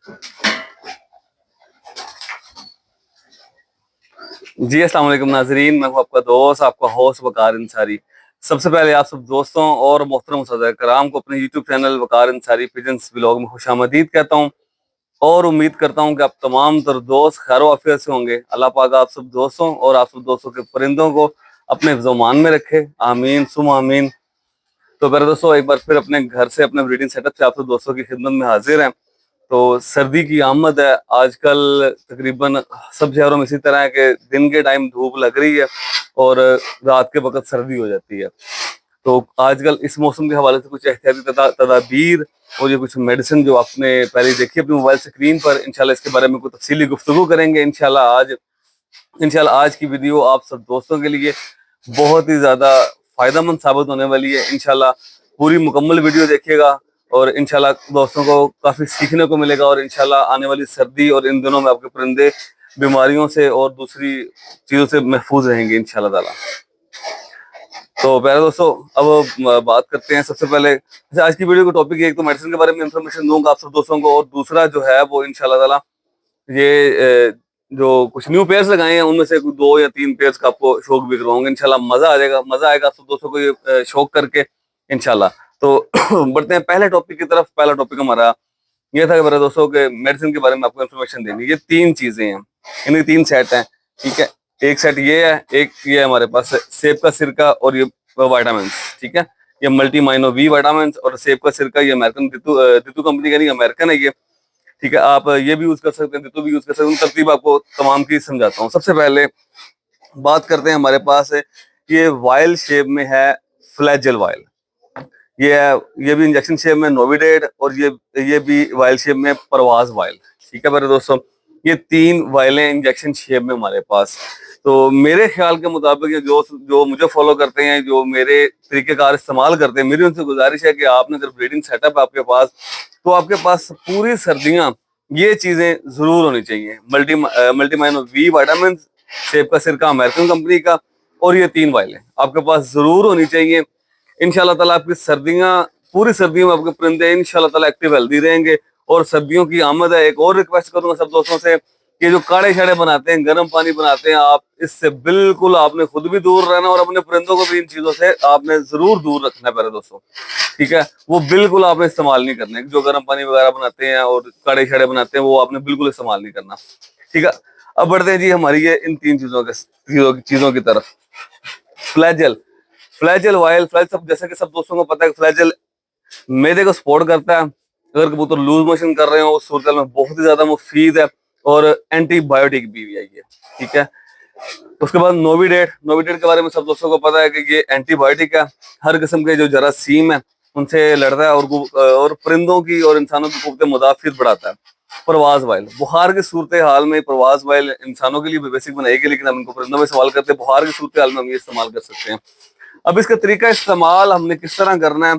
जी अस्सलाम वालेकुम नाजरीन, मैं हूं आपका दोस्त, आपका होस्ट वकार अंसारी। सबसे पहले आप सब दोस्तों और मोहतरम मुसद्दर कराम को अपने यूट्यूब चैनल वकार अंसारी पिजन्स व्लॉग में खुशामदीद कहता हूं और उम्मीद करता हूं कि आप तमाम तर दोस्त खैर आफियत से होंगे। अल्लाह पाक आप सब दोस्तों और आप सब दोस्तों के परिंदों को अपने हिफ्ज़-ओ-मान में रखे, आमीन सुम आमीन। तो मेरे दोस्तों, एक बार फिर अपने घर से, अपने ब्रीडिंग सेटअप से आप सब दोस्तों की खिदमत में हाजिर हैं। तो सर्दी की आमद है आजकल, तकरीबन सब शहरों में इसी तरह है कि दिन के टाइम धूप लग रही है और रात के वक्त सर्दी हो जाती है। तो आजकल इस मौसम के हवाले से कुछ एहतियाती तदाबीर और ये कुछ मेडिसिन जो आपने पहले देखी अपनी मोबाइल स्क्रीन पर, इंशाल्लाह इसके बारे में कुछ तफसीली गुफ्तगू करेंगे। इंशाल्लाह आज की वीडियो आप सब दोस्तों के लिए बहुत ही ज़्यादा फ़ायदेमंद साबित होने वाली है। इंशाल्लाह पूरी मुकम्मल वीडियो देखिएगा और इंशाल्लाह दोस्तों को काफ़ी सीखने को मिलेगा और इंशाल्लाह आने वाली सर्दी और इन दिनों में आपके परिंदे बीमारियों से और दूसरी चीज़ों से महफूज रहेंगे इंशाल्लाह ताला। तो प्यारे दोस्तों, अब बात करते हैं। सबसे पहले आज की वीडियो का टॉपिक, एक तो मेडिसिन के बारे में इंफॉर्मेशन दूंगा आप सब दोस्तों को, और दूसरा जो है वो इंशाल्लाह ताला ये जो कुछ न्यू पेयर्स लगाए हैं उनमें से कुछ 2 या 3 पेयर्स का आपको शौक भी करवाऊंगा। इंशाल्लाह मजा आ जाएगा, मजा आएगा आप सब दोस्तों को ये शौक करके इंशाल्लाह। तो बढ़ते हैं पहले टॉपिक की तरफ। पहला टॉपिक हमारा ये था कि मेरे दोस्तों के मेडिसिन के बारे में आपको इन्फॉर्मेशन देनी। ये 3 चीजें हैं, इनके 3 सेट हैं, ठीक है। एक सेट ये है, एक ये हमारे पास सेब का सिरका और ये वाइटामिन, ठीक है। ये मल्टी माइनो वी वाइटामिन और सेब का सिरका, ये अमेरिकन दितू कंपनी का नहीं, अमेरिकन है ये, ठीक है। आप ये भी यूज कर सकते हैं, दितू भी यूज कर सकते हैं। तरतीब आपको तमाम की समझाता हूँ। सबसे पहले बात करते हैं, हमारे पास ये वायल शेप में है फ्लैजेल वायल। ये है, ये भी इंजेक्शन शेप में नोविडेट, और ये भी वायल शेप में परवाज वायल, ठीक है मेरे दोस्तों। ये 3 वायलें इंजेक्शन शेप में हमारे पास। तो मेरे ख्याल के मुताबिक ये जो जो मुझे फॉलो करते हैं, जो मेरे तरीकेकार इस्तेमाल करते हैं, मेरी उनसे गुजारिश है कि आपने अगर ब्रीडिंग सेटअप आपके पास, तो आपके पास पूरी सर्दियां ये चीजें जरूर होनी चाहिए। मल्टीमाइनो वी वाइटामिन, सेब का सिरका अमेरिकन कंपनी का, और ये 3 वायलें आपके पास जरूर होनी चाहिए। इंशाल्लाह ताला आपकी सर्दियां, पूरी सर्दियों में आपके परिंदे इंशाल्लाह ताला एक्टिव हेल्दी रहेंगे। और सर्दियों की आमद है, एक और रिक्वेस्ट करूंगा सब दोस्तों से कि जो काढ़े शाड़े बनाते हैं, गर्म पानी बनाते हैं, आप इससे बिल्कुल आपने खुद भी दूर रहना और अपने परिंदों को भी इन चीजों से आपने जरूर दूर रखना है प्यारे दोस्तों, ठीक है। वो बिल्कुल आपने इस्तेमाल नहीं करना है, जो गर्म पानी वगैरह बनाते हैं और काढ़े शाड़े बनाते हैं, वो आपने बिल्कुल इस्तेमाल नहीं करना, ठीक है। अब बढ़ते हैं जी हमारी ये इन 3 चीजों की तरफ। फ्लैजेल, फ्लैजेल वायल, सब जैसे कि सब दोस्तों को पता है, फ्लैजेल मैदे को सपोर्ट करता है। अगर कबूतर लूज मोशन कर रहे हो उस सूरत में बहुत ही ज्यादा मुफीद है और एंटीबायोटिक भी है ये, ठीक है। उसके बाद नोविडेट, नोविडेट के बारे में सब दोस्तों को पता है कि ये एंटीबायोटिक है। हर किस्म के जो जरासीम है उनसे लड़ता है और परिंदों की और इंसानों की कुव्वत मुदाफियत बढ़ाता है। परवाज वाइल, बुखार की सूरत हाल में परवाज वाइल इंसानों के लिए बेसिक बनाएगी, लेकिन हम इनको परिंदों में इस्तेमाल करते हैं। बुखार की सूरत हाल में हम ये इस्तेमाल कर सकते हैं। अब इसका तरीका इस्तेमाल हमने किस तरह करना है।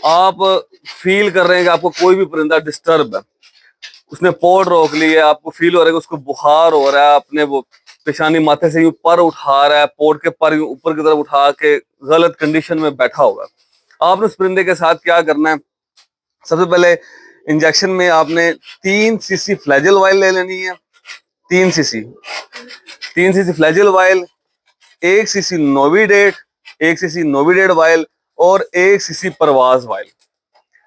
आप फील कर रहे हैं कि आपको कोई भी परिंदा डिस्टर्ब है, उसने पोर्ट रोक ली है, आपको फील हो रहा है कि उसको बुखार हो रहा है, अपने वो पेशानी माथे से यूं पर उठा रहा है, पोर्ट के पर यूं ऊपर की तरफ उठा के गलत कंडीशन में बैठा होगा, आपने उस परिंदे के साथ क्या करना है। सबसे पहले इंजेक्शन में आपने 3 सीसी फ्लैजेल वाइल ले लेनी है। 3 cc, 3 cc Flagyl vial, 1 cc Novidat, 1 cc Novidat vial और 1 सीसी परवाज वाइल,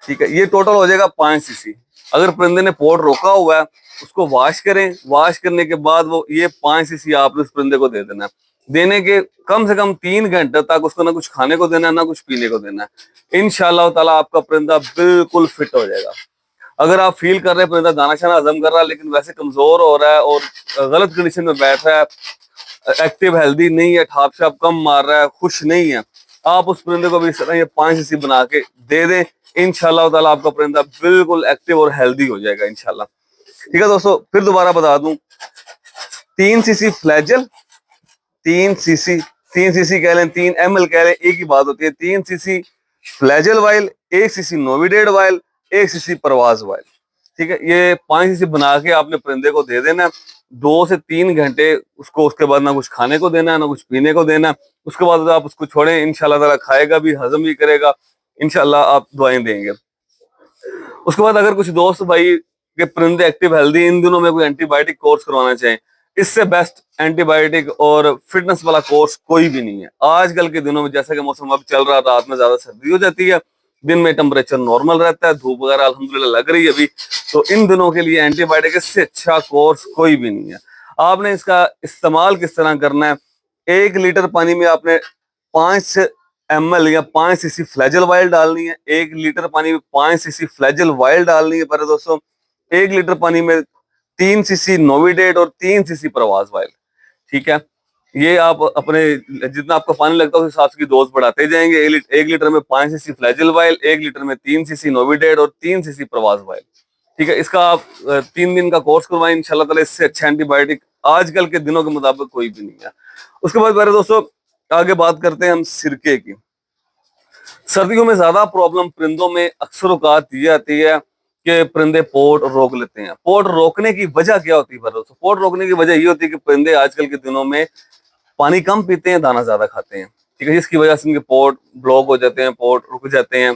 ठीक है। ये टोटल हो जाएगा 5 सीसी। अगर परिंदे ने पोर्ट रोका हुआ है उसको वॉश करें, वॉश करने के बाद वो ये 5 सीसी आपने उस परिंदे को दे देना है। देने के कम से कम 3 घंटे तक उसको ना कुछ खाने को देना है ना कुछ पीने को देना है। इंशाल्लाह ताला आपका परिंदा बिल्कुल फिट हो जाएगा। अगर आप फील कर रहे हैं परिंदा दाना शाना हजम कर रहा है लेकिन वैसे कमजोर हो रहा है और गलत कंडीशन में बैठ रहा है, एक्टिव हेल्दी नहीं है, ठाप छाप कम मार रहा है, खुश नहीं है, आप उस परिंदे को भी इस तरह ये 5 सीसी बना के दे दें। इंशाल्लाह ताला आपका परिंदा बिल्कुल एक्टिव और हेल्दी हो जाएगा इंशाल्लाह, ठीक है दोस्तों। फिर दोबारा बता दूं, 3 सीसी फ्लैजेल, 3 सीसी, 3 सीसी कह लें, 3 ml कह लें, एक ही बात होती है। 3 cc Flagyl vial, 1 cc Novidat vial, 1 cc Parwaz vial, ठीक है। ये 5 सीसी बना के आपने परिंदे को दे देना है। 2 से 3 घंटे उसको, उसके बाद ना कुछ खाने को देना है ना कुछ पीने को देना है। उसके बाद आप उसको छोड़ें, इंशाल्लाह ताला खाएगा भी, हजम भी करेगा, इंशाल्लाह आप दुआएं देंगे। उसके बाद अगर कुछ दोस्त भाई कि परिंदे एक्टिव हेल्दी, इन दिनों में कोई एंटीबायोटिक कोर्स करवाना चाहें, इससे बेस्ट एंटीबायोटिक और फिटनेस वाला कोर्स कोई भी नहीं है। आजकल के दिनों में जैसा कि मौसम अब चल रहा, रात में ज्यादा सर्दी हो जाती है, दिन में टेम्परेचर नॉर्मल रहता है, धूप वगैरह अल्हम्दुलिल्लाह लग रही है अभी, तो इन दिनों के लिए एंटीबायोटिक इससे अच्छा कोर्स कोई भी नहीं है। आपने इसका इस्तेमाल किस तरह करना है, 1 लीटर पानी में आपने 5 ml या 5 cc फ्लैजल वाइल डालनी है। 1 लीटर पानी में 5 cc फ्लैजल वाइल डालनी है पर दोस्तों। 1 लीटर पानी में 3 cc नोविडेट और 3 cc प्रवास वाइल। ठीक है, ये आप अपने जितना आपका पानी लगता है उस हिसाब से डोज बढ़ाते जाएंगे। 1 लीटर में 5 cc फ्लैजल वाइल, 1 लीटर में 3 cc नोविडेट और 3 cc प्रवास वाइल। ठीक है, इसका आप 3 दिन का कोर्स करवाएं, इंशाल्लाह ताला इससे अच्छा एंटीबायोटिक आजकल के दिनों के मुताबिक कोई भी नहीं है। उसके बाद मेरे दोस्तों आगे बात करते हैं हम सिरके की। सर्दियों में ज्यादा प्रॉब्लम परिंदों में अक्सर औकात ये आती है कि परिंदे पोट रोक लेते हैं। पोट रोकने की वजह क्या होती है दोस्तों? पोट रोकने की वजह ये होती है कि परिंदे आजकल के दिनों में पानी कम पीते हैं, दाना ज्यादा खाते हैं। ठीक है, जिसकी वजह से उनके पोट ब्लॉक हो जाते हैं, पोट रुक जाते हैं,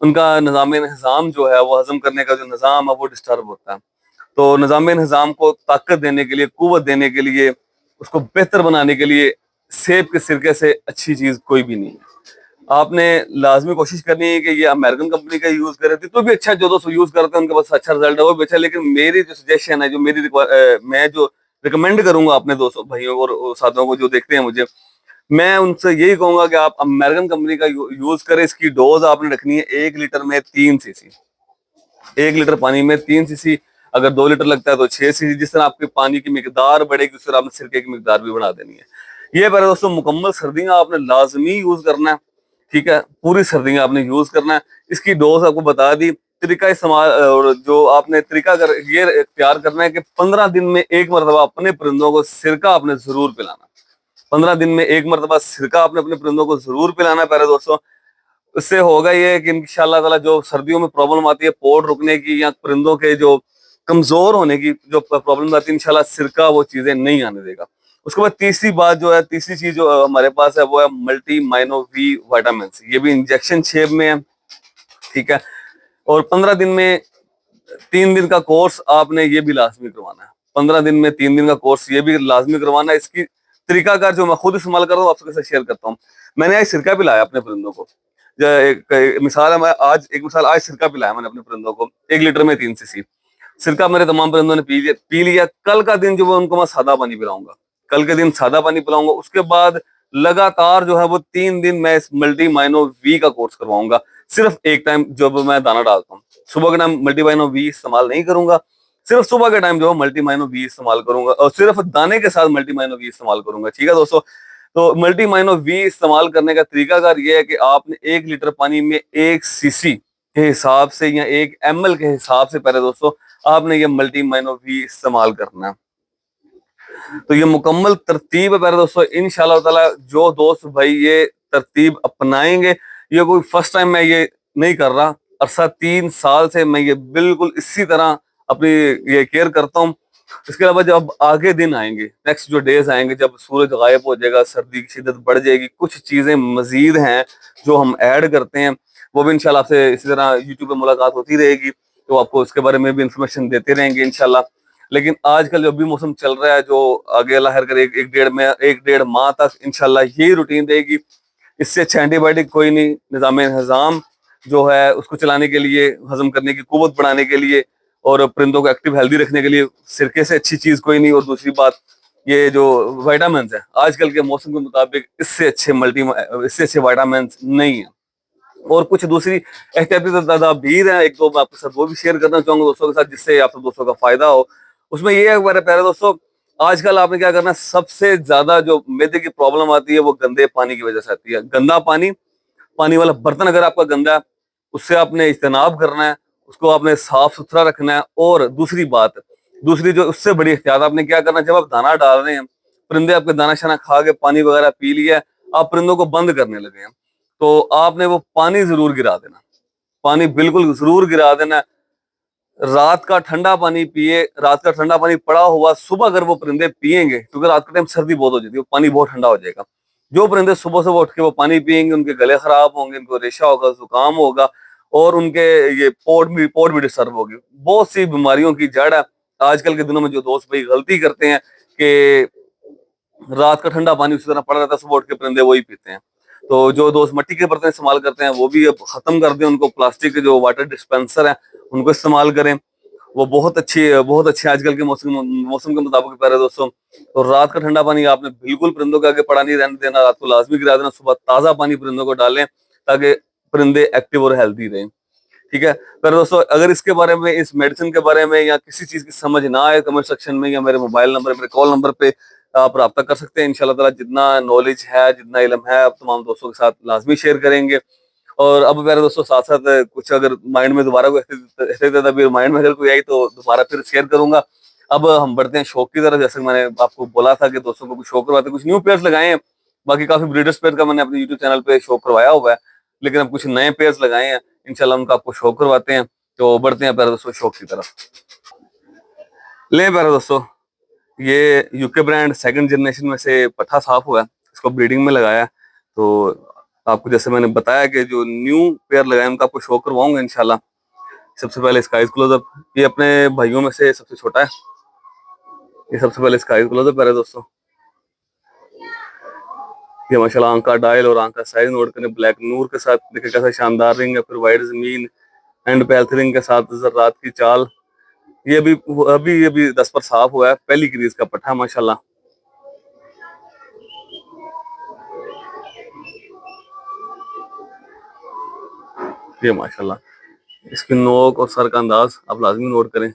उनका निज़ाम निज़ाम जो है वो हजम करने का जो निज़ाम है वो डिस्टर्ब होता है। तो निज़ाम निज़ाम को ताकत देने के लिए, कुव्वत देने के लिए, उसको बेहतर बनाने के लिए सेब के सिरके से अच्छी चीज कोई भी नहीं है। आपने लाजमी कोशिश करनी है कि ये अमेरिकन कंपनी का यूज करे थे तो भी अच्छा, जो दोस्तों यूज करते हैं उनके पास अच्छा रिजल्ट है वो भी अच्छा। लेकिन मेरी जो सजेशन है, जो मैं जो रिकमेंड करूंगा अपने दोस्तों भाइयों और साथियों को जो देखते हैं मुझे, मैं उनसे यही कहूंगा कि आप अमेरिकन कंपनी का यूज करें। इसकी डोज आपने रखनी है 1 लीटर में 3 cc। 1 लीटर पानी में 3 cc, अगर 2 लीटर लगता है तो 6 cc। जिस तरह आपके पानी की मिकदार बढ़ेगी उस तरह आपने सिरके की मिकदार भी बढ़ा देनी है। ये पहले दोस्तों मुकम्मल सर्दियां आपने लाजमी यूज करना है। ठीक है, पूरी सर्दियां आपने यूज करना है। इसकी डोज आपको बता दी, तरीका इस्तेमाल और जो आपने तरीका कर ये तैयार करना है कि 15 दिन में एक मरतबा अपने परिंदों को सिरका आपने जरूर पिलाना। 15 दिन में एक मरतबा सिरका आपने अपने परिंदों को जरूर पिलाना है प्यारे दोस्तों। उससे होगा ये कि इंशाल्लाह ताला जो सर्दियों में प्रॉब्लम आती है पोट रुकने की या परिंदों के जो कमजोर होने की जो प्रॉब्लम आती है, इंशाल्लाह सिरका वो चीजें नहीं आने देगा। उसके बाद तीसरी बात जो है, तीसरी चीज जो हमारे पास है वो है मल्टी माइनो वी विटामिन। ये भी इंजेक्शन शेप में है। ठीक है, और 15 दिन में 3 दिन का कोर्स आपने ये भी लाजमी करवाना है। 15 दिन में 3 दिन का कोर्स ये भी लाजमी करवाना है। इसकी तरीकाकार जो मैं खुद इस्तेमाल कर रहा हूँ आपके साथ शेयर करता हूँ। मैंने आज सिरका पिलाया अपने परिंदों को। एक मिसाल है, मैं आज एक मिसाल, आज सिरका पिलाया मैंने अपने परिंदों को 1 लीटर में 3 cc सिरका मेरे तमाम परिंदों ने पी लिया। कल का दिन जो है उनको मैं सादा पानी पिलाऊंगा। कल के दिन सादा पानी पिलाऊंगा। उसके बाद लगातार जो है वो 3 दिन मैं इस मल्टी माइनो वी का कोर्स करवाऊंगा। सिर्फ एक टाइम जब मैं दाना डालता हूँ, सुबह के टाइम मल्टी माइनो वी इस्तेमाल नहीं करूंगा। सिर्फ सुबह के टाइम जो है मल्टी माइनो वी इस्तेमाल करूंगा और सिर्फ दाने के साथ मल्टी माइनो वी इस्तेमाल करूंगा। ठीक है दोस्तों, तो मल्टी माइनो वी इस्तेमाल करने का तरीकाकार ये है कि आपने 1 लीटर पानी में 1 cc के हिसाब से या 1 ml के हिसाब से पहले दोस्तों आपने ये मल्टी माइनो वी इस्तेमाल करना है। तो ये मुकम्मल तरतीब है प्यारे दोस्तों। इंशाल्लाह ताला जो दोस्त भाई ये तरतीब अपनाएंगे, ये कोई फर्स्ट टाइम मैं ये नहीं कर रहा, अरसा 3 साल से मैं ये बिल्कुल इसी तरह अपनी ये केयर करता हूँ। इसके अलावा जब आगे दिन आएंगे, नेक्स्ट जो डेज आएंगे, जब सूरज गायब हो जाएगा, सर्दी की शिद्दत बढ़ जाएगी, कुछ चीजें मजीद हैं जो हम ऐड करते हैं, वो भी इंशाल्लाह आपसे इसी तरह यूट्यूब पे मुलाकात होती रहेगी, तो आपको इसके बारे में भी इंफॉर्मेशन देते रहेंगे इंशाल्लाह। लेकिन आजकल जो भी मौसम चल रहा है, जो आगे अल्लाह खैर करे, एक डेढ़ माह तक इंशाल्लाह यही रूटीन रहेगी। इससे अच्छा एंटीबायोटिक कोई नहीं। निज़ाम निज़ाम जो है उसको चलाने के लिए, हजम करने की कुव्वत बढ़ाने के लिए और परिंदों को एक्टिव हेल्दी रखने के लिए सिरके से अच्छी चीज कोई नहीं। और दूसरी बात, ये जो विटामिन है आजकल के मौसम के मुताबिक इससे अच्छे विटामिन नहीं है। और कुछ दूसरी एहतियाती तदाबीर हैं, एक दो मैं आपके साथ वो भी शेयर करना चाहूंगा दोस्तों के साथ, जिससे आप सब दोस्तों का फायदा हो। उसमें ये है मेरे प्यारे दोस्तों, आजकल आपने क्या करना है, सबसे ज्यादा जो मैदे की प्रॉब्लम आती है वो गंदे पानी की वजह से आती है। गंदा पानी, पानी वाला बर्तन अगर आपका गंदा है, उससे आपने इज्तनाब करना है, उसको आपने साफ सुथरा रखना है। और दूसरी बात, दूसरी जो उससे बड़ी एहतियात आपने क्या करना है, जब आप दाना डाल रहे हैं, परिंदे आपके दाना शाना खा के पानी वगैरह पी लिया, आप परिंदों को बंद करने लगे हैं, तो आपने वो पानी जरूर गिरा देना। पानी बिल्कुल जरूर गिरा देना। रात का ठंडा पानी पिए, रात का ठंडा पानी पड़ा हुआ सुबह अगर वो परिंदे पिएंगे, क्योंकि रात के टाइम सर्दी बहुत हो जाती है, वो पानी बहुत ठंडा हो जाएगा। जो परिंदे सुबह सुबह उठ के वो पानी पिएंगे, उनके गले खराब होंगे, उनको रेशा होगा, जुकाम होगा, और उनके ये पोर्ट भी डिस्टर्ब होगी। बहुत सी बीमारियों की जड़ है। आजकल के दिनों में जो दोस्त भाई गलती करते हैं कि रात का ठंडा पानी उसी तरह पड़ा रहता है, सुबह उठ के परिंदे वही पीते हैं। तो जो दोस्त मिट्टी के बर्तन इस्तेमाल करते हैं वो भी अब खत्म कर दें, उनको प्लास्टिक के जो वाटर डिस्पेंसर है उनको इस्तेमाल करें। वो बहुत अच्छी आजकल के मौसम के मुताबिक प्यारे दोस्तों। तो रात का ठंडा पानी आपने बिल्कुल परिंदों के आगे पड़ा नहीं रहने देना, रात को लाजमी गिरा देना, सुबह ताजा पानी परिंदों को डालें ताकि परिंदे एक्टिव और हेल्दी रहें। ठीक है पर दोस्तों, अगर इसके बारे में, इस मेडिसिन के बारे में या किसी चीज की समझ ना आए, कमेंट सेक्शन में या मेरे मोबाइल नंबर, मेरे कॉल नंबर पे आप रब्ता कर सकते हैं। इंशाल्लाह ताला जितना नॉलेज है, जितना इल्म है, आप तमाम दोस्तों के साथ लाजमी शेयर करेंगे। और अब मेरे दोस्तों साथ साथ कुछ अगर माइंड में दोबारा कोई माइंड में अगर कोई आई तो दोबारा फिर शेयर करूंगा। अब हम बढ़ते हैं शौक की तरफ। जैसे मैंने आपको बोला था कि दोस्तों को कुछ शौक करवाते, कुछ न्यू पेयर्स लगाए हैं। बाकी काफी ब्रीडर्स पेयर का मैंने अपने यूट्यूब चैनल पे शौक करवाया हुआ है, लेकिन अब कुछ नए पेयर्स लगाए हैं। इंशाल्लाह उनका आपको शौक करवाते हैं। तो बढ़ते हैं प्यारे दोस्तों शौक की तरफ। ले प्यारे दोस्तों, ये यूके ब्रांड सेकंड जनरेशन में से पट्ठा साफ हुआ है, इसको ब्रीडिंग में लगाया है। तो आपको जैसे मैंने बताया कि जो न्यू पेयर लगाए उनका आपको शौक करवाऊंगा इंशाल्लाह। सबसे पहले स्काइज क्लोजअप, ये अपने भाइयों में से सबसे छोटा है। ये सबसे पहले स्काइज क्लोजअप प्यारे दोस्तों। ये माशाल्लाह आंख का डायल और आंख का साइज नोट करें। ब्लैक नूर के साथ देखिए कैसा शानदार रिंग है, फिर वाइट जमीन एंड पैल्थ रिंग के साथ जर्रात की चाल। ये अभी 10 पर साफ हुआ है, पहली क्रीज का पट्टा माशाल्लाह। ये माशाल्लाह इसकी नोक और सर का अंदाज आप लाजमी नोट करें।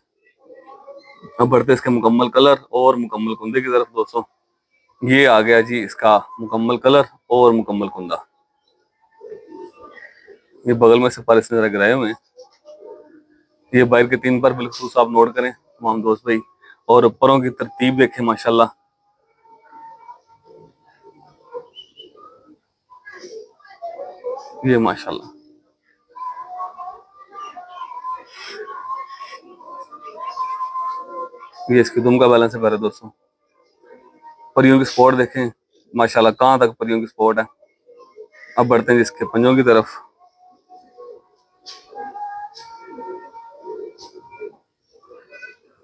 अब बढ़ते इसके मुकम्मल कलर और मुकम्मल कुंदे की तरफ दोस्तों। ये आ गया जी इसका मुकम्मल कलर और मुकम्मल कुंदा। ये बगल में से पर इसने जरा गिराए हुए हैं। ये बाहर के 3 पर बिल्कुल आप नोट करें तमाम दोस्त भाई। और परों की तरतीब देखें माशाल्लाह। ये माशाल्लाह ये इसकी दुम का बैलेंस है प्यारे दोस्तों। परियों की स्पॉट देखें माशाल्लाह, कहाँ तक परियों की स्पॉट है। अब बढ़ते हैं इसके पंजों की तरफ।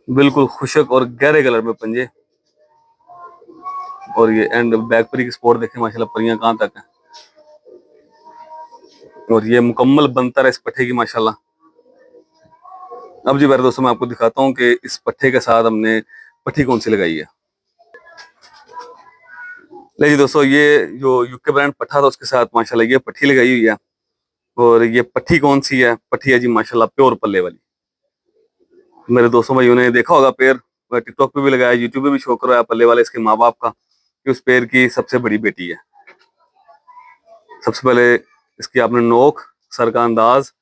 बिल्कुल खुशक और गहरे कलर में पंजे। और ये एंड बैक परी की स्पॉट देखें माशाल्लाह, परियां कहाँ तक है। और ये मुकम्मल बनता है इस पट्टे की माशाल्लाह। अब जी मेरे दोस्तों मैं आपको दिखाता हूँ कि इस पट्टे के साथ हमने पट्टी कौन सी लगाई है। ले जी दोस्तों, ये जो यूके ब्रांड पट्टा था उसके साथ माशाल्लाह ये पट्टी लगाई हुई है। और ये पट्टी कौन सी है? पट्टी है जी माशाल्लाह प्योर पल्ले वाली। मेरे दोस्तों भाइयों ने देखा होगा पेड़, टिकटॉक पे भी लगाया, यूट्यूब पे भी शो करवाया पल्ले वाले इसके माँ बाप का, कि उस पेड़ की सबसे बड़ी बेटी है। सबसे पहले इसकी आपने नोक, सर का अंदाज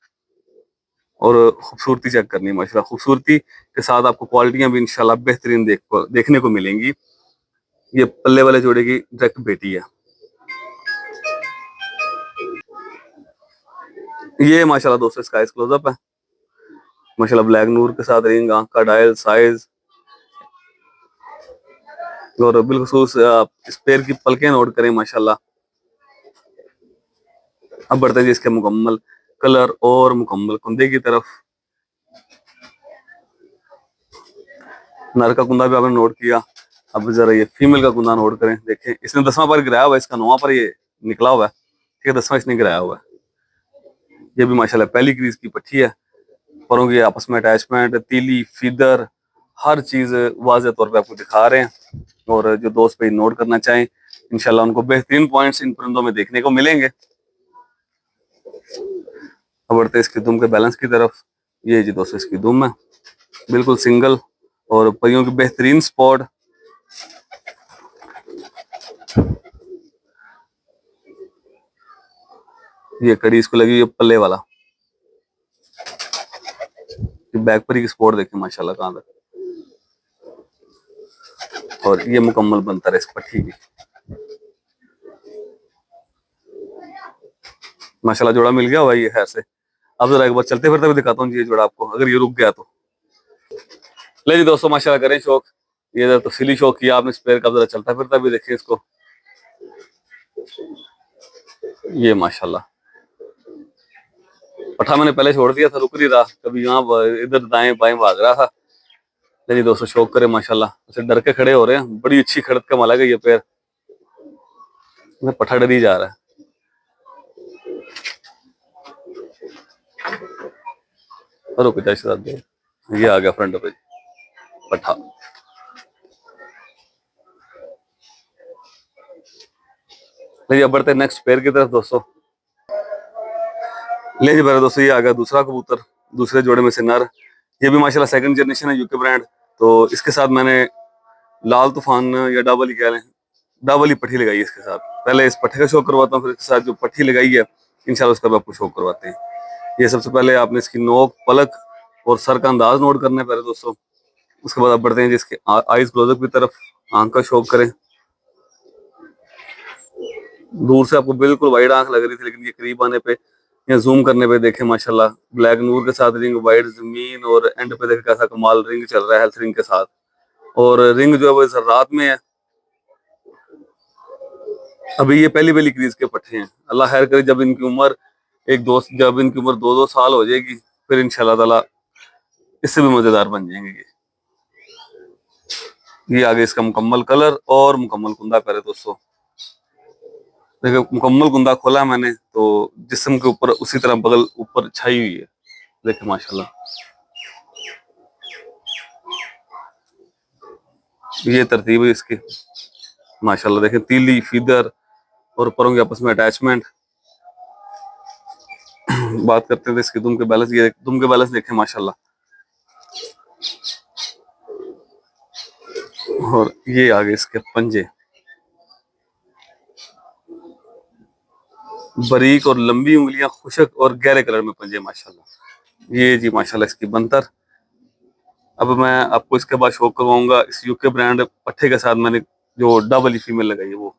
और खूबसूरती चेक करनी है माशाल्लाह। खूबसूरती के साथ आपको क्वालिटियां भी इंशाल्लाह बेहतरीन देखने को मिलेंगी। ये पल्ले वाले जोड़े की डायरेक्ट बेटी है। ये माशाल्लाह दोस्तों इसका क्लोजअप है माशाल्लाह। ब्लैक नूर के साथ रिंग, आंख का डायल, साइज और बिलखसूस इस पैर की पलकें नोट करें माशाल्लाह। अब बढ़ते हैं जी इसके मुकम्मल कलर और मुकम्मल कुंदे की तरफ। नर का कुंदा भी आपने नोट किया। अब जरा ये फीमेल का कुंदा नोट करें। देखें इसने 10वां पर गिराया हुआ है, इसका 9वां पर ये निकला हुआ है। ठीक है, 10वां इसने गिराया हुआ है। ये भी माशाल्लाह पहली क्रीज की पट्टी है। परों की आपस में अटैचमेंट, तीली, फीदर, हर चीज वाज़ेह तौर पे आपको दिखा रहे हैं। और जो दोस्त भाई नोट करना चाहें इंशाल्लाह उनको बेहतरीन पॉइंट्स इन परिंदों में देखने को मिलेंगे। अब बढ़ते इसकी दुम के बैलेंस की तरफ। ये जी दोस्तों इसकी दुम है बिल्कुल सिंगल और परियों की बेहतरीन स्पॉट। ये कड़ी इसको लगी है पल्ले वाला। बैक परी की स्पॉट देखें माशाल्लाह कहाँ तक। और ये मुकम्मल बनता है इस पट्टी की माशाल्लाह। जोड़ा मिल गया हुआ ये खैर से। अब जरा एक बार चलते फिरते भी दिखाता हूँ ये जोड़ा आपको, अगर ये रुक गया तो। ले जी दोस्तों माशाल्लाह करें शौक। ये जरा तफसीली शौक किया आपने इस पेड़ का, जरा चलता फिरता भी देखें इसको। ये माशाल्लाह पट्ठा मैंने पहले छोड़ दिया था, रुक नहीं रहा, कभी यहाँ इधर दाएं बाएं भाग रहा था। नहीं दोस्तों, शौक करे माशाल्लाह, उसे डर के खड़े हो रहे हैं, बड़ी अच्छी खड़त का माला है ये पैर में, पट्ठा डर ही जा रहा है। रुक जा शहजाद, ये आ गया फ्रंट पे पट्ठा। ले बढ़ते नेक्स्ट पेयर की तरफ दोस्तों। ले जी मेरे दोस्तों, ये आ गया दूसरा कबूतर, दूसरे जोड़े में से नर। ये भी माशाल्लाह सेकंड जनरेशन है, यूके ब्रांड। तो इसके साथ मैंने लाल तूफान या डबल ही कह लें, डबल ही पट्टी लगाई है इसके साथ। पहले इस पट्टे का शौक करवाता हूँ, फिर इसके साथ जो पट्टी लगाई है इंशाल्लाह उसका भी आपको शौक करवाते हैं। ये सबसे पहले आपने इसकी नोक, पलक और सर का अंदाज नोट करना है पहले दोस्तों। उसके बाद आप बढ़ते हैं जिसके आईज क्लोजअप की तरफ, आंख का शौक करें। दूर से आपको बिल्कुल वाइड आंख लग रही थी, लेकिन ये करीब आने पे या जूम करने पे देखें माशाल्लाह, ब्लैक नूर के साथ रिंग, वाइड जमीन, और एंड पे देखें कैसा कमाल रिंग चल रहा है, हेल्थ रिंग के साथ। और रिंग जो है वो रात में है। अभी ये पहली पहली क्रीज के पट्टे हैं, अल्लाह खैर करे जब इनकी उम्र जब इनकी उम्र 2-2 साल हो जाएगी, फिर इंशाल्लाह ताला इससे भी मजेदार बन जाएंगे ये आगे इसका मुकम्मल कलर और मुकम्मल कुंदा करे दोस्तों। देखो मुकम्मल कुंदा खोला मैंने तो जिस्म के ऊपर उसी तरह बगल ऊपर छाई हुई है, देखे माशाल्लाह। ये तरतीब है इसकी माशाल्लाह, देखें तीली, फीदर और परों के आपस में अटैचमेंट। बात करते थे इसकी दुम के बैलेंस, ये दुम के बैलेंस देखें माशाल्लाह। और ये आगे इसके पंजे, बारीक और लंबी उंगलियां, खुशक और गहरे कलर में पंजे माशाल्लाह। ये जी माशाल्लाह इसकी बनतर। अब मैं आपको इसके बाद शौक करवाऊंगा इस यूके ब्रांड पट्टे के साथ मैंने जो डबल फीमेल लगाई है वो।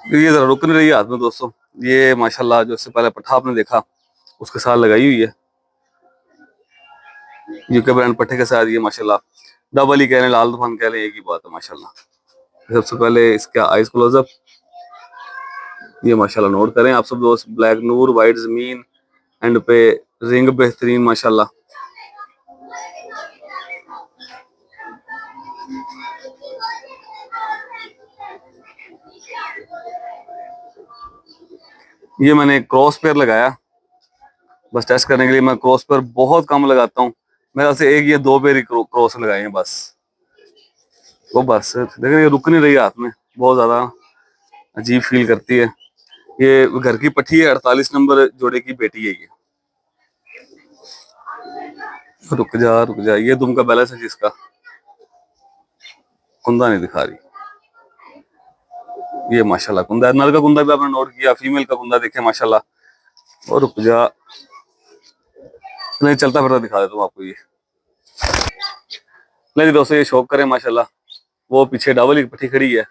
ये जरा रुक नहीं रही है हाथ में दोस्तों। ये माशाल्लाह जो इससे पहले पट्ठा आपने देखा उसके साथ लगाई हुई है, यूके ब्रांड पट्टे के साथ। ये माशाल्लाह डबल ही कह रहे हैं, लाल तूफान कह रहे हैं, एक ही बात है माशाल्लाह। सबसे पहले इसका आइज क्लोजअप, ये माशाल्लाह नोट करें आप सब दोस्त, ब्लैक नूर, वाइट जमीन, एंड पे रिंग बेहतरीन माशाल्लाह। ये मैंने क्रॉस पेयर लगाया बस टेस्ट करने के लिए। मैं क्रॉस पेयर बहुत कम लगाता हूँ, मेरे ख्याल से एक या दो पेयर ही क्रॉस लगाए हैं बस। वो बस देखिए ये रुक नहीं रही हाथ में, बहुत ज्यादा अजीब फील करती है। ये घर की पट्टी है, 48 नंबर जोड़े की बेटी है ये। रुक जा, ये दुम का बैलेंस है जिसका, कुंदा नहीं दिखा रही। ये माशाल्लाह कुंदा है, नर का कुंदा भी आपने नोट किया, फीमेल का कुंदा देखे माशाल्लाह। और रुक जा, नहीं चलता फिरता दिखा देता हूँ आपको ये। नहीं दोस्तों, ये शौक करें माशाल्लाह। वो पीछे डबल की पट्टी खड़ी है,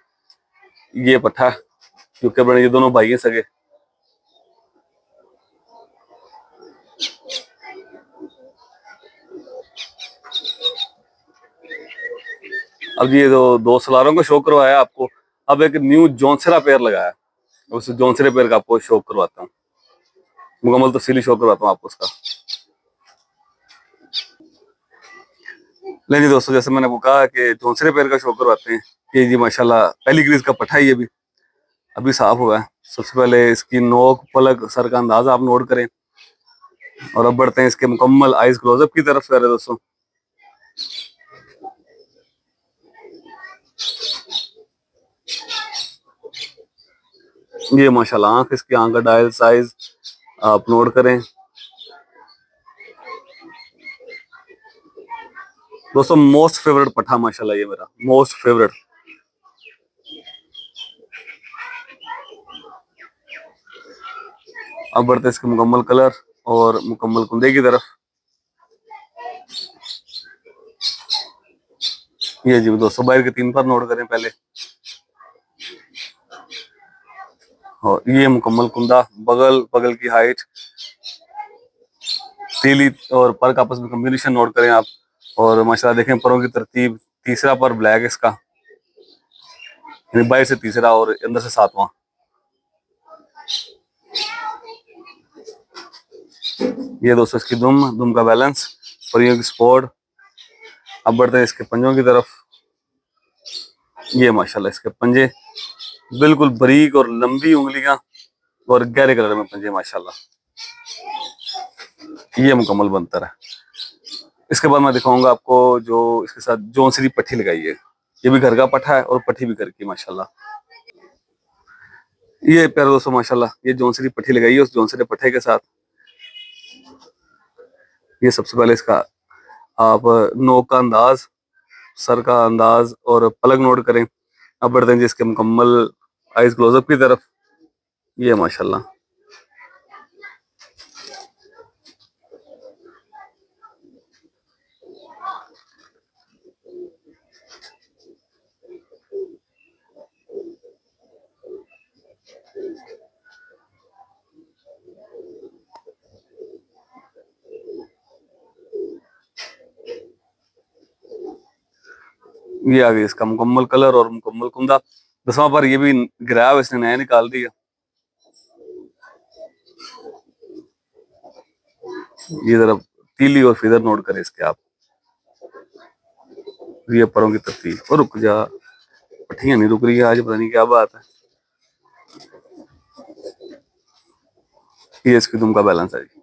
ये पट्ठा क्योंकि बड़े, ये दोनों भाई हैं सगे। अब ये दो सलारों का शौक करवाया आपको, अब एक न्यू जॉन्सरा पेयर लगाया, उस जॉन्सरे पेयर का आपको शौक करवाता हूँ, मुकम्मल तफसीली शौक करवाता हूँ आपको उसका। नहीं जी दोस्तों, जैसे मैंने वो कहा कि जॉन्सरे पेयर का शौक करवाते हैं। ये जी माशाल्लाह पहली ग्रीज का पट्ठा, ये भी अभी साफ हुआ है। सबसे पहले इसकी नोक, पलक, सर का अंदाजा आप नोट करें। और अब बढ़ते हैं इसके मुकम्मल आइज क्लोजअप की तरफ करें दोस्तों। ये माशाल्लाह आंख, इसकी आंख का डायल साइज आप नोट करें दोस्तों। मोस्ट फेवरेट पट्ठा माशाल्लाह, ये मेरा मोस्ट फेवरेट। अब बढ़ते हैं इसके मुकम्मल कलर और मुकम्मल कुंदे की तरफ। ये जी दोस्तों, बाहर के 3 पर नोट करें पहले, और ये मुकम्मल कुंदा, बगल बगल की हाइट, तीली और पर का आपस में कॉम्बिनेशन नोट करें आप। और माशाल्लाह देखें परों की तरतीब, तीसरा पर ब्लैक इसका, यानी बाहर से तीसरा और अंदर से 7वां। ये दोस्तों इसकी दुम दुम का बैलेंस और ये स्पोर्ट। अब बढ़ते हैं इसके पंजों की तरफ। ये माशाल्लाह इसके पंजे बिल्कुल बारीक और लंबी उंगलियां और गहरे कलर में पंजे माशाल्लाह। ये मुकम्मल बनता है। इसके बाद मैं दिखाऊंगा आपको जो इसके साथ जौनसरी पट्टी लगाई है। ये भी घर का पट्टा है और पट्टी भी घर की माशाल्लाह। ये प्यारे दोस्तों माशाल्लाह ये जौनसरी पट्टी लगाई है उस जौनसरी पट्टे के साथ। ये सबसे पहले इसका आप नोक का अंदाज, सर का अंदाज और पलक नोट करें। अब बढ़ते हैं जी इसके मुकम्मल आइज क्लोजअप की तरफ। ये माशाल्लाह ये आ गई इसका मुकम्मल कलर और मुकम्मल कुंदा। 10वां बार ये भी गिराया इसने नया निकाल दिया। ये जरा तीली और फिदर नोट करें इसके आप। ये परों की तरतीब और रुक जा, पट्टियां नहीं रुक रही है आज, पता नहीं क्या बात है। ये इसकी दुम का बैलेंस है जी।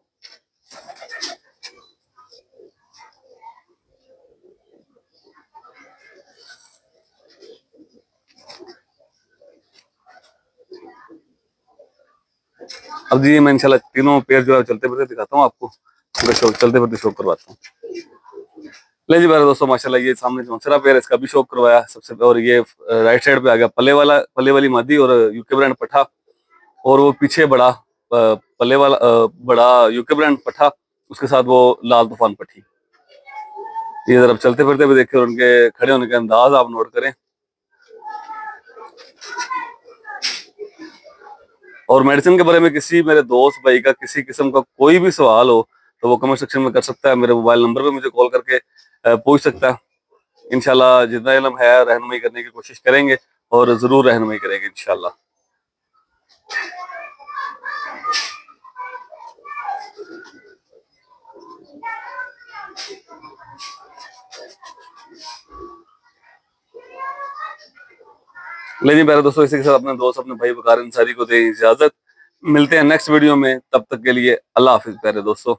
अब जी मैं इंशाल्लाह तीनों पेयर जो है चलते फिरते दिखाता हूँ आपको, पूरा शो चलते फिरते शो करवाता हूँ। ले जी मेरे दोस्तों माशाल्लाह ये सामने जो दूसरा पेयर इसका भी शो करवाया सबसे। और ये राइट साइड पे आ गया पल्ले वाली मादी और यूके ब्रांड पट्ठा। और वो पीछे बड़ा पल्ले वाला बड़ा यूके ब्रांड पट्ठा, उसके साथ वो लाल तूफान पट्टी। ये जरा चलते फिरते भी देखिए और उनके खड़े होने के अंदाज आप नोट करें। और मेडिसिन के बारे में किसी मेरे दोस्त भाई का किसी किस्म का कोई भी सवाल हो तो वो कमेंट सेक्शन में कर सकता है। मेरे मोबाइल नंबर पे मुझे कॉल करके पूछ सकता है। इंशाल्लाह जितना इल्म है रहनुमाई करने की कोशिश करेंगे और जरूर रहनुमाई करेंगे इंशाल्लाह। लेकिन प्यारे दोस्तों इसी के साथ अपने दोस्त अपने भाई वकार अंसारी को दे इजाजत। मिलते हैं नेक्स्ट वीडियो में, तब तक के लिए अल्लाह हाफिज प्यारे दोस्तों।